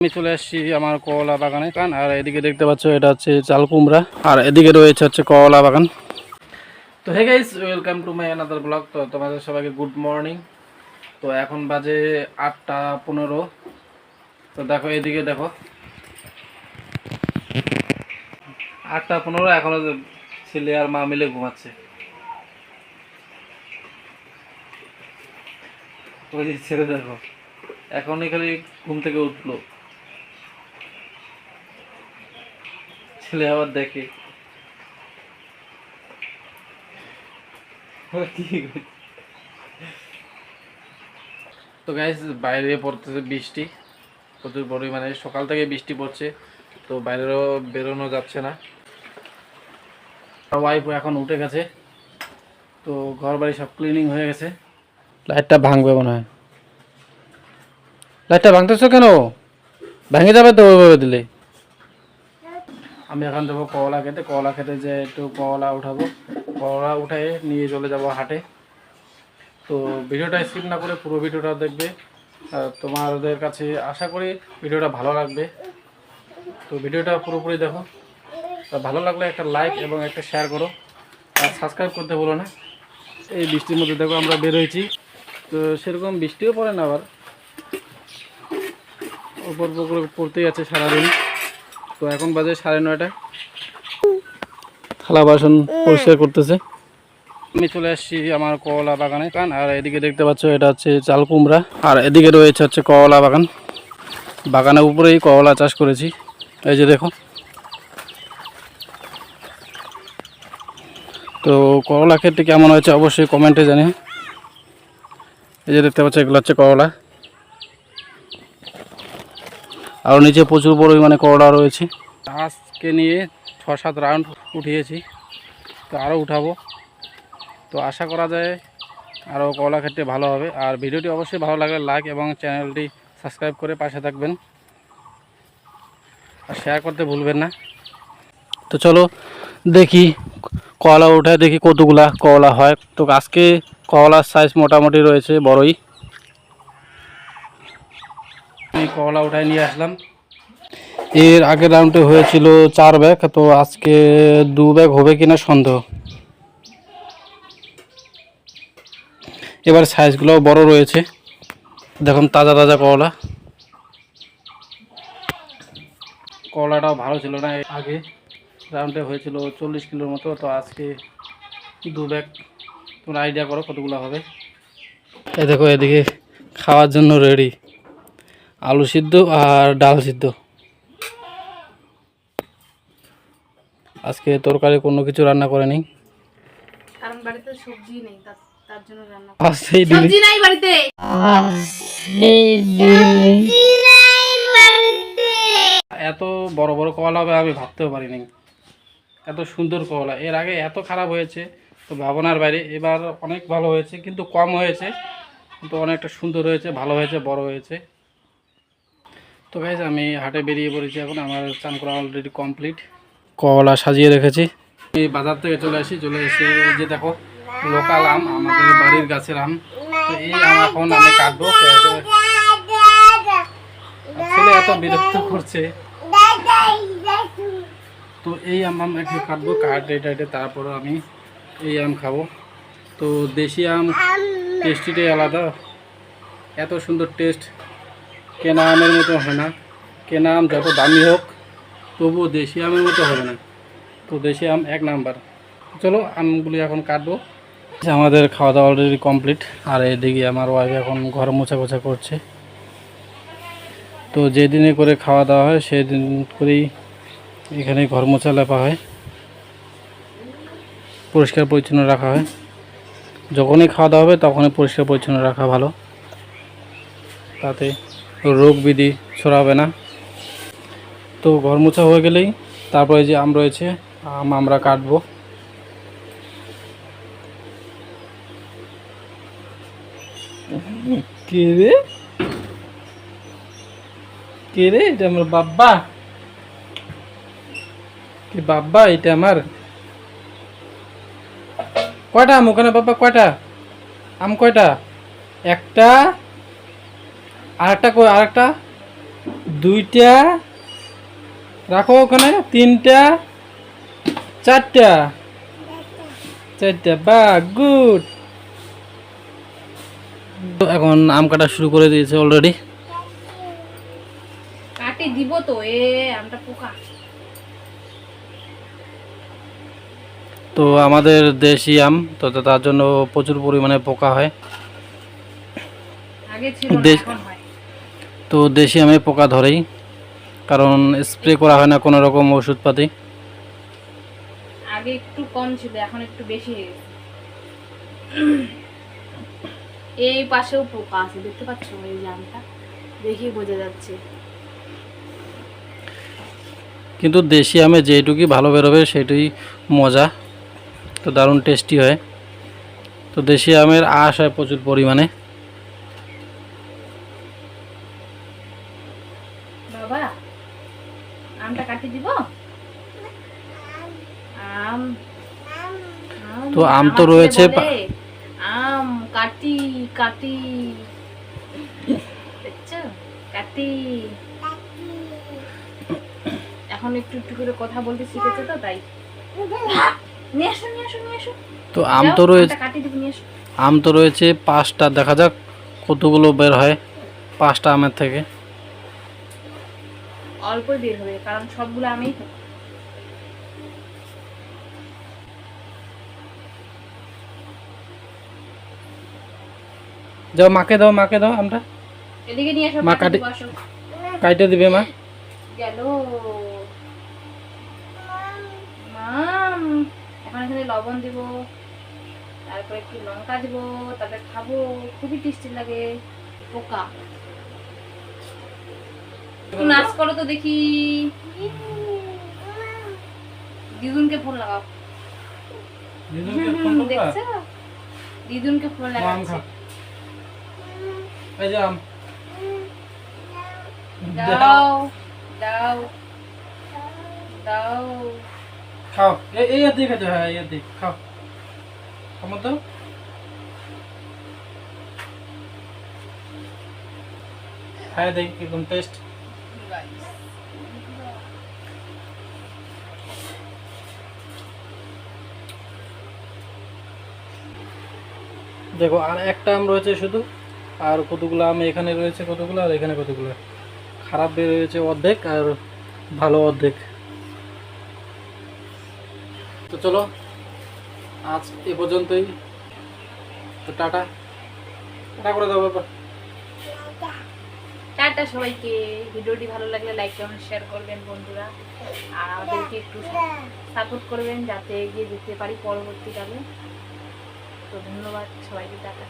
আমি চলে আসছি আমার কলা বাগানে আর এদিকে দেখতে পাচ্ছ এটা হচ্ছে চাল কুমড়া আর এদিকে রয়েছে হচ্ছে কলা বাগান। তো hey guys, welcome to my another blog. তো তোমাদের সবাইকে গুড মর্নিং। তো এখন বাজে 8টা 15। তো দেখো এদিকে দেখো 8টা 15 এখনো ছেলে আর মা মিলে ঘুমাচ্ছে। ওই ছেলে দেখো এখনই খালি ঘুম থেকে উঠলো, ছেলে আবার দেখে তো গাইস বাইরে পড়তেছে বৃষ্টি, প্রচুর পরিমাণে সকাল থেকে বৃষ্টি পড়ছে। তো বাইরেও বেরোনো যাচ্ছে না। ওয়াইফ এখন উঠে গেছে, তো ঘর বাড়ি সব ক্লিনিং হয়ে গেছে। লাইটটা ভাঙবে মনে হয়। লাইটটা ভাঙতেছো কেন? ভেঙে যাবে তো ওইভাবে দিলে। আমি এখন যাবো কলা খেতে যে একটু কলা উঠাবো, কলা উঠায় নিয়ে চলে যাব হাটে। তো ভিডিওটা স্কিপ না করে পুরো ভিডিওটা দেখবে, তোমাদের কাছে আশা করি ভিডিওটা ভালো লাগবে। তো ভিডিওটা পুরোপুরি দেখো, ভালো লাগলে একটা লাইক এবং একটা শেয়ার করো আর সাবস্ক্রাইব করতে বলো না। এই বৃষ্টির মধ্যে দেখো আমরা বের হয়েছি, তো সেরকম বৃষ্টিও পড়ে না, আবার উপর করে পড়তেই আছে সারাদিন। তো এখন বাজে 9:30। থালা বাসন পরিষ্কার করতেছে। আমি চলে আসছি আমার কলা বাগানে আর এদিকে দেখতে পাচ্ছ এটা হচ্ছে চাল কুমড়া আর এদিকে রয়েছে হচ্ছে কলা বাগান। বাগানের উপরেই কলা চাষ করেছি, এই যে দেখো। তো করলা খেতে কেমন হয়েছে অবশ্যই কমেন্টে জানিয়ে। এই যে দেখতে পাচ্ছ এগুলো হচ্ছে করলা, আর নিচে প্রচুর পরিমাণে করলা রয়েছে। আজকে নিয়ে 6-7 রাউন্ড উঠিয়েছি, তো আরও উঠাবো। তো আশা করা যায় আরও করলা খেতে ভালো হবে। আর ভিডিওটি অবশ্যই ভালো লাগলে লাইক এবং চ্যানেলটি সাবস্ক্রাইব করে পাশে থাকবেন আর শেয়ার করতে ভুলবেন না। তো চলো দেখি কলা উঠায়, দেখি কতগুলা কলা হয়। তো আজকে কলার সাইজ মোটামুটি রয়েছে বড়ই। আমি কলা উঠায় নিয়ে আসলাম। এর আগের রাউন্ডে হয়েছিল 4 ব্যাগ, তো আজকে 2 ব্যাগ হবে কিনা সন্দেহ। এবার সাইজগুলোও বড় রয়েছে, দেখুন তাজা তাজা করলা। করলাটাও ভালো ছিল না, আগে রাউন্ডে হয়েছিল 40 কিলোর মতো, তো আজকে 2 ব্যাগ। তোমরা আইডিয়া করো কতগুলো হবে। এই দেখো এদিকে খাওয়ার জন্য রেডি আলু সিদ্ধ আর ডাল সিদ্ধ। আজকে তরকারি কোনো কিছু রান্না করেনি, কারণ বাড়িতে সবজি নেই, তার জন্য রান্না সবজি নাই বাড়িতে। এত বড় বড় কলা হবে আমি ভাবতেও পারিনি। এত সুন্দর কলা, এর আগে এত খারাপ হয়েছে তো ভাবনার বাইরে। এবার অনেক ভালো হয়েছে, কিন্তু কম হয়েছে, কিন্তু অনেকটা সুন্দর হয়েছে, ভালো হয়েছে, বড় হয়েছে। তো গাইস আমি হাটে বেরিয়ে পড়েছি এখন, আমার চান করা অলরেডি কমপ্লিট। কলা সাজিয়ে রেখেছি। আমি বাজার থেকে চলে এসে এই যে দেখো লোকাল আম, আমাদের বাড়ির গাছের আম। তো এই আম এখন আমি কাটবো। ছেলে এত বিরক্ত করছে, তো এই আম একটু কাটবো, কাটে তারপর আমি এই আম খাবো। তো দেশি আম টেস্টিটাই আলাদা, এত সুন্দর টেস্ট কেনা আমের মতো হয় না। কেনা আম যত দামি হোক তবুও দেশি আমের মতো হবে না। তো দেশি আম 1 নাম্বার। চলো আমগুলি এখন কাটবো। আমাদের খাওয়া দাওয়া অলরেডি কমপ্লিট, আর এদিকে আমার ওয়াইফ এখন ঘর মোছা করছে। তো যেদিনে করে খাওয়া দাওয়া হয় সেদিন করেই এখানে ঘর মোছা লেপা হয়, পরিষ্কার পরিচ্ছন্ন রাখা হয়। যখনই খাওয়া দাওয়া হবে তখনই পরিষ্কার পরিচ্ছন্ন রাখা ভালো, তাতে রোগ বিধি ছড়াবে না। তো ঘর মোছা হয়ে গেলেই তারপরে যে আম রয়েছে আম আমরা কাটবো। কে রে কে রে? এটা আমার বাব্বা। কি বাব্বা? এটা আমার কয়টা আম ওখানে বাবা? কয়টা আম? কয়টা? একটা। আরেকটা কই? আরেকটা 2টা রাখো ওখানে, 3টা, 4টা, 4টা, বাহ গুড। তো এখন আম কাটা শুরু করে দিয়েছে অলরেডি। কাটি দিব তো, আমটা পোকা। তো আমাদের দেশি আম, তো তার জন্য প্রচুর পরিমাণে পোকা হয়। আগে ছিল না, দেশ- এখন হয়। তো দেশি আমে পোকা ধরেই, কারণ স্প্রে করা হয় না কোনো রকম ওষুধপাতি। আগে একটু কম ছিল, এখন একটু বেশি হয়ে গেছে। এই পাশেও পোকা আছে, দেখতে পাচ্ছ? এই যে আমটা দেখি বোঝা যাচ্ছে। কিন্তু দেশি আমে যেটুকুই ভালো বেরোবে সেটাই মজা, তো দারুণ টেস্টি হয়। তো দেশি আমের আঁশ হয় প্রচুর পরিমাণে। বাবা, আমটা কাটি দিব। আম তো আম তো আমার ছেলে রয়েছে বলে, আম কাটি কাটি, দেখছো? কাটি। এখন একটু একটু করে কথা বলতে শিখেছে তো, তাই। নিয়ে আসো নিয়ে আসো নিয়ে আসো। তো আম যাও, তো রয়েছে, আমটা কাটি দিব, নিয়ে আসো। আম তো রয়েছে 5টা, দেখা যাক কতগুলো বের হয় 5টা আমের থেকে। অল্পই বের হবে, কারণ সবগুলো আমিই তো। যাও মাকে দাও, মাকে দাও আমটা, এদিকে নিয়ে আসো, মা কাটি কাটি দিব, আসো। কাইটে দিবে মা। গেল মাম। এখন এখানে লবণ দিব, তারপর একটু লঙ্কা দিব, তারপরে খাবো, খুবই টেস্টি লাগে। পোকা, একটু নাচ করো তো দেখি। দিদুনকে ফোন লাগাও। দেখছো? দিদুনকে ফোন লাগাচ্ছে। এই যে আম দাও দাও দাও। খাও, এই আর দিকে, হ্যাঁ এই আর দিকে খাও, খাও তো। হ্যাঁ দেখি কিরকম টেস্ট। দেখো আর একটা আম রয়েছে শুধু, আর কতগুলো আম এখানে রয়েছে, কতগুলো আর এখানে কতগুলো। খারাপ বের হয়েছে অর্ধেক আর ভালো অর্ধেক। তো চলো আজ এ পর্যন্তই। তো টাটা, টাটা করে দাও বাবা। টাটা সবাইকে। ভিডিওটি ভালো লাগলে লাইক কমেন্ট শেয়ার করবেন বন্ধুরা, আর আমাদেরকে একটু সাপোর্ট করবেন যাতে এগিয়ে যেতে পারি পরবর্তীকালে। তো ধন্যবাদ সবাইকে, টাটা।